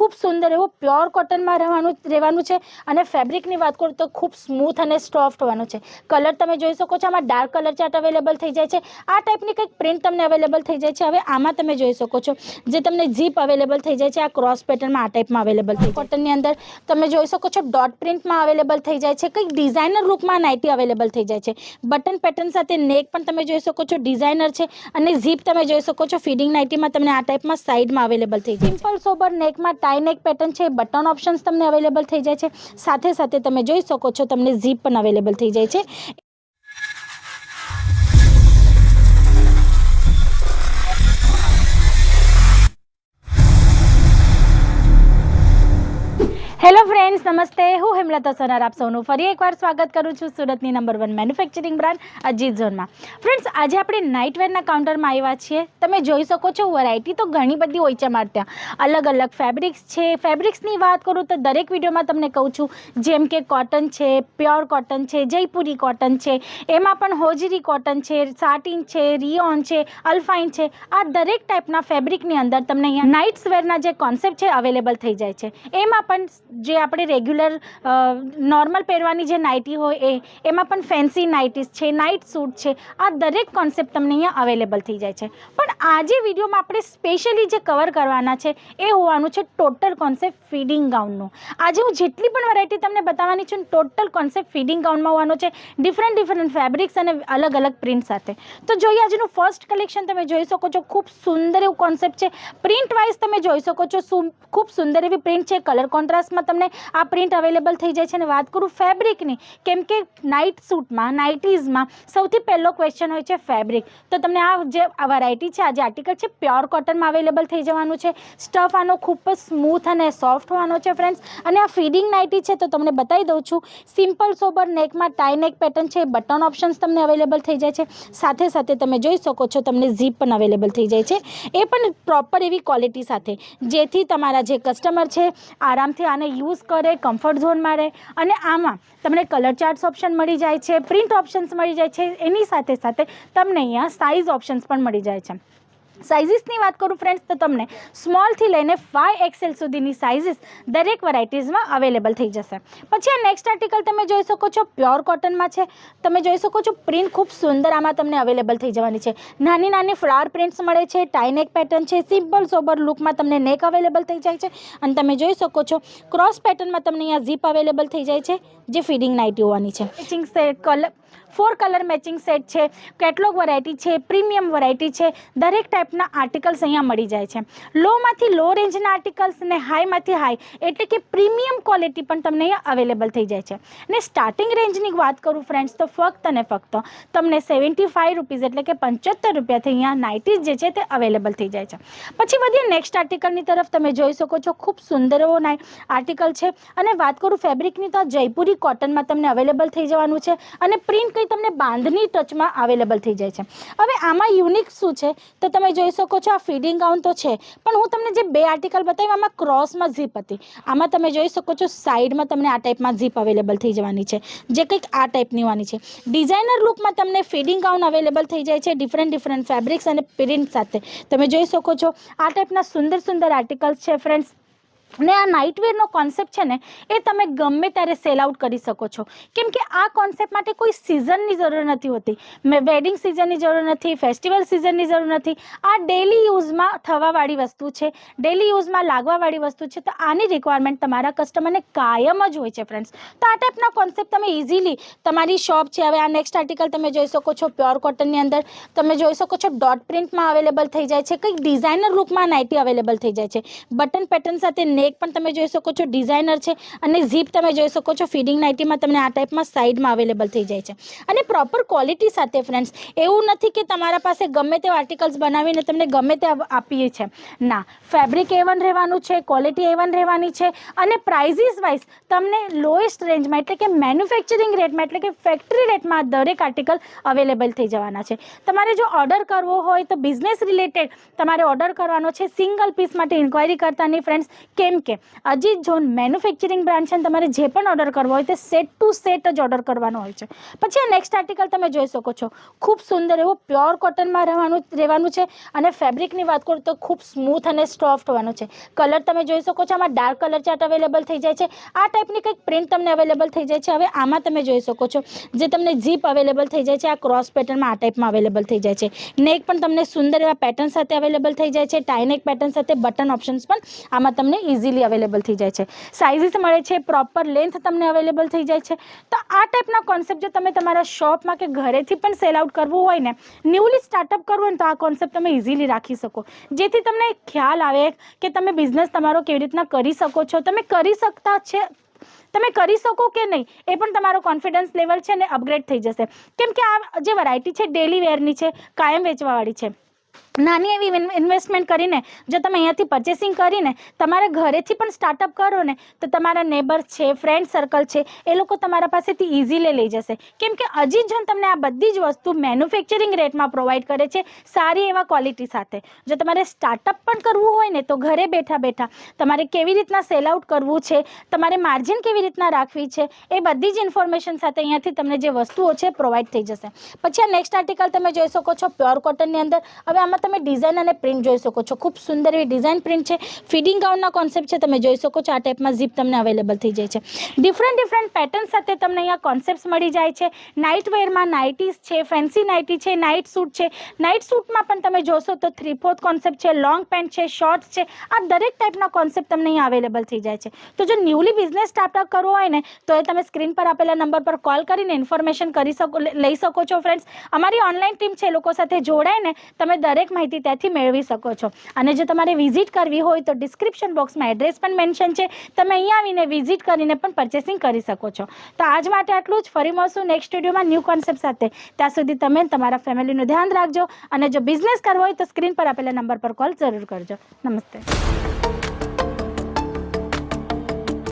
खूब सुंदर एवो प्योर कॉटन में रहेवानुं छे अने फेब्रिकनी वात करूं तो खूब स्मूथ अने सॉफ्ट होवानुं छे। कलर तमे जोई शको छो, आमां डार्क कलर चार्ट अवेलेबल थई जाय छे। आ टाइपनी कंईक प्रिंट तमने अवेलेबल थई जाय छे। हवे आमां तमे जोई शको छो जे तमने जीप अवेलेबल थई जाय छे। आ क्रॉस पेटर्न में आ टाइप में अवेलेबल थई कॉटननी अंदर तमे जोई शको छो डॉट प्रिंट में अवेलेबल थई जाय छे। कंईक डिजाइनर लुक में नाइटी अवेलेबल थई जाय छे। बटन पेटर्न साथे नेक पण तमे जोई शको छो डिजाइनर छे अने जीप तमे जोई शको छो फीडिंग नाइटी में तमने आ टाइप में साइड में अवेलेबल थई जाय छे। सिंपल सोबर नेक में टाई नेक पेटर्न छे। बटन ऑप्शन्स तमने अवेलेबल थई जाय छे। साथे साथे तमे जोई शको छो तमने जीप पण अवेलेबल थई जाय छे। हेलो फ्रेंड्स, नमस्ते। हूँ हेमलता सोनार आप सौનું ફરી એકવાર સ્વાગત કરું છું સુરતની નંબર 1 મેન્યુફેક્ચરિંગ બ્રાન્ડ અજીત ઝોનમાં। ફ્રેન્ડ્સ, આજે આપણે નાઇટવેરના કાઉન્ટરમાં આવ્યા છીએ। તમે જોઈ શકો છો વેરાયટી તો ઘણી બધી હોય છે અમારે ત્યાં। અલગ અલગ ફેબ્રિક્સ છે। ફેબ્રિક્સની વાત કરું તો દરેક વિડીયોમાં તમને કહું છું, જેમ કે કોટન છે, પ્યોર કોટન છે, જયપુરી કોટન છે, એમાં પણ હોજરી કોટન છે, સાટિન છે, રિયોન છે, અલ્ફાઇન છે। આ દરેક ટાઈપના ફેબ્રિકની અંદર તમને અહીંયા નાઇટ્સ વેરના જે કોન્સેપ્ટ છે અવેલેબલ થઈ જાય છે। એમાં પણ જે આપણે રેગ્યુલર નોર્મલ પહેરવાની જે નાઇટી હોય એમાં પણ ફેન્સી નાઇટીસ છે, નાઇટ સૂટ છે। આ દરેક કોન્સેપ્ટ તમને અહીંયા અવેલેબલ થઈ જાય છે। પણ આજે વિડીયોમાં આપણે સ્પેશિયલી જે કવર કરવાના છે એ હોવાનું છે ટોટલ કોન્સેપ્ટ ફીડિંગ ગાઉનનું। આજે હું જેટલી પણ વેરાયટી તમને બતાવવાની છું ટોટલ કોન્સેપ્ટ ફીડિંગ ગાઉનમાં હોવાનો છે, ડિફરન્ટ ફેબ્રિક્સ અને અલગ અલગ પ્રિન્ટ સાથે। તો જોઈએ આજનું ફર્સ્ટ કલેક્શન તમે જોઈ શકો છો। ખૂબ સુંદર એવું કોન્સેપ્ટ છે। પ્રિન્ટ વાઇઝ તમે જોઈ શકો છો ખૂબ સુંદર એવી પ્રિન્ટ છે। કલર કોન્ટ્રાસ્ટમાં તમને આ પ્રિન્ટ અવેલેબલ થઈ જાય છે। અને વાત કરું ફેબ્રિકની, કેમ કે નાઇટ સૂટમાં, નાઇટીઝમાં સૌથી પહેલો ક્વેશ્ચન હોય છે ફેબ્રિક। તો તમને આ જે વેરાયટી છે, આ જે આર્ટિકલ છે પ્યોર કોટનમાં અવેલેબલ થઈ જવાનું છે। સ્ટફ આનો ખૂબ જ સ્મૂથ અને સોફ્ટ હોવાનો છે ફ્રેન્ડ્સ। અને આ ફીડિંગ નાઇટી છે તો તમને બતાવી દઉં છું, સિમ્પલ સોબર નેકમાં ટાઈ નેક પેટર્ન છે। બટન ઓપ્શન્સ તમને અવેલેબલ થઈ જાય છે। સાથે સાથે તમે જોઈ શકો છો તમને ઝીપ પણ અવેલેબલ થઈ જાય છે, એ પણ પ્રોપર એવી ક્વોલિટી સાથે, જેથી તમારા જે કસ્ટમર છે આરામથી આને યુઝ કરે, કમ્ફર્ટ ઝોનમાં રહે। અને આમાં તમને કલર ચાર્ટ્સ ઓપ્શન મળી જાય છે, પ્રિન્ટ ઓપ્શન્સ મળી જાય છે। એની સાથે સાથે તમને અહીંયા સાઇઝ ઓપ્શન્સ પણ મળી જાય છે। સાઇઝીસની વાત કરું ફ્રેન્ડ્સ તો તમને સ્મોલથી લઈને 5XL સુધીની સાઇઝીસ દરેક વેરાયટીઝમાં અવેલેબલ થઈ જશે। પછી આ નેક્સ્ટ આર્ટિકલ તમે જોઈ શકો છો પ્યોર કોટનમાં છે। તમે જોઈ શકો છો પ્રિન્ટ ખૂબ સુંદર આમાં તમને અવેલેબલ થઈ જવાની છે। નાની નાની ફ્લાવર પ્રિન્ટ્સ મળે છે, ટાઈ નેક પેટર્ન છે, સિમ્પલ સોબર લુકમાં તમને નેક અવેલેબલ થઈ જાય છે। અને તમે જોઈ શકો છો ક્રોસ પેટર્નમાં તમને અહીંયા ઝીપ અવેલેબલ થઈ જાય છે, જે ફીડિંગ નાઇટી હોવાની છે। Matching set, 4 colour matching set છે, કેટલોગ વેરાયટી છે, પ્રીમિયમ વેરાયટી છે। દરેક ટાઈપના આર્ટિકલ્સ અહીંયા મળી જાય છે। લોમાંથી લો રેન્જના આર્ટિકલ્સ અને હાઈમાંથી હાઈ એટલે કે પ્રીમિયમ ક્વોલિટી પણ તમને અહીંયા અવેલેબલ થઈ જાય છે। ને સ્ટાર્ટિંગ રેન્જની વાત કરું ફ્રેન્ડ્સ તો ફક્ત અને ફક્ત તમને 75 રૂપીઝ એટલે કે 75 રૂપિયાથી અહીંયા નાઇટીઝ જે છે તે અવેલેબલ થઈ જાય છે। પછી વધીએ નેક્સ્ટ આર્ટિકલની તરફ। તમે જોઈ શકો છો ખૂબ સુંદર એવો આર્ટિકલ છે। અને વાત કરું ફેબ્રિકની તો જયપુરી કોટનમાં તમને અવેલેબલ થઈ જવાનું છે। અને પ્રિન્ટ તમને બાંધની ટચમાં અવેલેબલ થઈ જાય છે। હવે આમાં યુનિક શું છે તો તમે જોઈ શકો છો આ ફીડિંગ ગાઉન તો છે, પણ હું તમને જે બે આર્ટિકલ બતાવ્યું આમાં ક્રોસમાં ઝીપ હતી। આમાં તમે જોઈ શકો છો સાઈડમાં તમને આ ટાઈપમાં ઝીપ અવેલેબલ થઈ જવાની છે, જે કંઈક આ ટાઈપની હોવાની છે। ડિઝાઇનર લુકમાં તમને ફીડિંગ ગાઉન અવેલેબલ થઈ જાય છે, ડિફરન્ટ ફેબ્રિક્સ અને પ્રિન્ટ સાથે। તમે જોઈ શકો છો આ ટાઈપના સુંદર આર્ટિકલ્સ છે ફ્રેન્ડ્સ। ને આ નાઇટવેરનો કોન્સેપ્ટ છે ને એ તમે ગમે ત્યારે સેલ આઉટ કરી શકો છો, કેમ કે આ કોન્સેપ્ટ માટે કોઈ સિઝનની જરૂર નથી હોતી। વેડિંગ સિઝનની જરૂર નથી, ફેસ્ટિવલ સિઝનની જરૂર નથી। આ ડેલી યુઝમાં થવાવાળી વસ્તુ છે, ડેલી યુઝમાં લાગવાવાળી વસ્તુ છે। તો આની રિક્વાયરમેન્ટ તમારા કસ્ટમરને કાયમ જ હોય છે ફ્રેન્ડ્સ। તો આ ટાઈપના કોન્સેપ્ટ તમે ઇઝીલી તમારી શોપ છે। હવે આ નેક્સ્ટ આર્ટિકલ તમે જોઈ શકો છો પ્યોર કોટનની અંદર તમે જોઈ શકો છો ડોટ પ્રિન્ટમાં અવેલેબલ થઈ જાય છે, કંઈક ડિઝાઇનર લુકમાં નાઇટી અવેલેબલ થઈ જાય છે। બટન પેટર્ન સાથે નેક પણ તમે જોઈ શકો છો ડિઝાઇનર છે, અને ઝીપ તમે જોઈ શકો છો ફીડિંગ નાઇટીમાં તમને આ ટાઈપમાં સાઈડમાં અવેલેબલ થઈ જાય છે। અને પ્રોપર ક્વોલિટી સાથે ફ્રેન્ડ્સ, એવું નથી કે તમારા પાસે ગમે તે આર્ટિકલ્સ બનાવીને તમને ગમે તે આપીએ છે, ના, ફેબ્રિક A1 રહેવાનું છે, ક્વોલિટી A1 રહેવાની છે। અને પ્રાઇઝીસ વાઇઝ તમને લોએસ્ટ રેન્જમાં એટલે કે મેન્યુફેક્ચરિંગ રેટમાં એટલે કે ફેક્ટરી રેટમાં દરેક આર્ટિકલ અવેલેબલ થઈ જવાના છે। તમારે જો ઓર્ડર કરવો હોય તો બિઝનેસ રિલેટેડ તમારે ઓર્ડર કરવાનો છે, સિંગલ પીસ માટે ઇન્ક્વાયરી કરતા નહીં ફ્રેન્ડ્સ, કેમ કેમ કે અજીત ઝોન મેન્યુફેક્ચરિંગ બ્રાન્ડ છે અને તમારે જે પણ ઓર્ડર કરવો હોય તે સેટ ટુ સેટ જ ઓર્ડર કરવાનો હોય છે. પછી આ નેક્સ્ટ આર્ટિકલ તમે જોઈ શકો છો, ખૂબ સુંદર એવો પ્યોર કોટનમાં રહેવાનું છે અને ફેબ્રિકની વાત કરું તો ખૂબ સ્મૂથ અને સોફ્ટ હોવાનું છે. કલર તમે જોઈ શકો છો, આમાં ડાર્ક કલર ચાર્ટ અવેલેબલ થઈ જાય છે. આ ટાઈપની કંઈક પ્રિન્ટ તમને અવેલેબલ થઈ જાય છે. હવે આમાં તમે જોઈ શકો છો જે તમને ઝીપ અવેલેબલ થઈ જાય છે, આ ક્રોસ પેટર્નમાં આ ટાઈપમાં અવેલેબલ થઈ જાય છે. નેક પણ તમને સુંદર એવા પેટર્ન સાથે અવેલેબલ થઈ જાય છે. ટાઈનેક પેટર્ન સાથે બટન ઓપ્શન્સ પણ આમાં તમને ઇઝીલી અવેલેબલ થઈ જાય છે. સાઇઝીસ મળે છે, પ્રોપર લેન્થ તમને અવેલેબલ થઈ જાય છે. તો આ ટાઈપના કોન્સેપ્ટ જો તમે તમારા શોપમાં કે ઘરેથી પણ સેલ આઉટ કરવું હોય ને, ન્યૂલી સ્ટાર્ટઅપ કરવું હોય ને, તો આ કોન્સેપ્ટ તમે ઇઝીલી રાખી શકો, જેથી તમને ખ્યાલ આવે કે તમે બિઝનેસ તમારો કેવી રીતના કરી શકો છો, તમે કરી શકતા છે, તમે કરી શકો કે નહીં, એ પણ તમારો કોન્ફિડન્સ લેવલ છે ને અપગ્રેડ થઈ જશે. કેમ કે આ જે વેરાયટી છે ડેલી વેરની છે, કાયમ વેચવાવાળી છે. નાની એવી ઇન્વેસ્ટમેન્ટ કરીને જો તમે અહીંયાથી પરચેસિંગ કરીને તમારે ઘરેથી પણ સ્ટાર્ટઅપ કરો ને, તો તમારા નેબર્સ છે, ફ્રેન્ડ સર્કલ છે, એ લોકો તમારા પાસેથી ઇઝીલી લઈ જશે. કેમ કે અજીત ઝોન તમને આ બધી જ વસ્તુ મેન્યુફેક્ચરિંગ રેટમાં પ્રોવાઈડ કરે છે, સારી એવા ક્વોલિટી સાથે. જો તમારે સ્ટાર્ટઅપ પણ કરવું હોય ને, તો ઘરે બેઠા બેઠા તમારે કેવી રીતના સેલ આઉટ કરવું છે, તમારે માર્જિન કેવી રીતના રાખવી છે, એ બધી જ ઇન્ફોર્મેશન સાથે અહીંયાથી તમને જે વસ્તુઓ છે પ્રોવાઈડ થઈ જશે. પછી આ નેક્સ્ટ આર્ટિકલ તમે જોઈ શકો છો પ્યોર કોટનની અંદર. હવે આમાં તમે ડિઝાઇન અને પ્રિન્ટ જોઈ શકો છો, ખૂબ સુંદર એવી ડિઝાઇન પ્રિન્ટ છે. ફિડિંગ ગાઉનના કોન્સેપ્ટ છે, તમે જોઈ શકો છો. આ ટાઈપમાં ઝીપ તમને અવેલેબલ થઈ જાય છે. ડિફરન્ટ પેટર્ન સાથે તમને અહીંયા કોન્સેપ્ટ મળી જાય છે. નાઇટ વેરમાં નાઇટીઝ છે, ફેન્સી નાઇટી છે, નાઇટ સૂટ છે. નાઇટ સૂટમાં પણ તમે જોશો તો 3/4 કોન્સેપ્ટ છે, લોંગ પેન્ટ છે, શોર્ટ્સ છે. આ દરેક ટાઈપના કોન્સેપ્ટ તમને અહીંયા અવેલેબલ થઈ જાય છે. તો જો ન્યૂલી બિઝનેસ સ્ટાર્ટઅપ કરવો હોય ને, તો એ તમે સ્ક્રીન પર આપેલા નંબર પર કોલ કરીને ઇન્ફોર્મેશન લઈ શકો છો. ફ્રેન્ડ્સ, અમારી ઓનલાઈન ટીમ છે, એ લોકો સાથે જોડાઈને તમે દરેક માહિતી ત્યાંથી મેળવી શકો છો. અને જો તમારે વિઝિટ કરવી હોય તો ડિસ્ક્રિપ્શન બોક્સમાં એડ્રેસ પણ મેન્શન છે, તમે અહીંયા આવીને વિઝિટ કરીને પણ પરચેસિંગ કરી શકો છો. તો આજ માટે આટલું જ. ફરી મળશું નેક્સ્ટ વિડીયોમાં ન્યૂ કોન્સેપ્ટ સાથે. ત્યાં સુધી તમે તમારા ફેમિલીનું ધ્યાન રાખજો અને જો બિઝનેસ કરવો હોય તો સ્ક્રીન પર આપેલા નંબર પર કોલ જરૂર કરજો. નમસ્તે.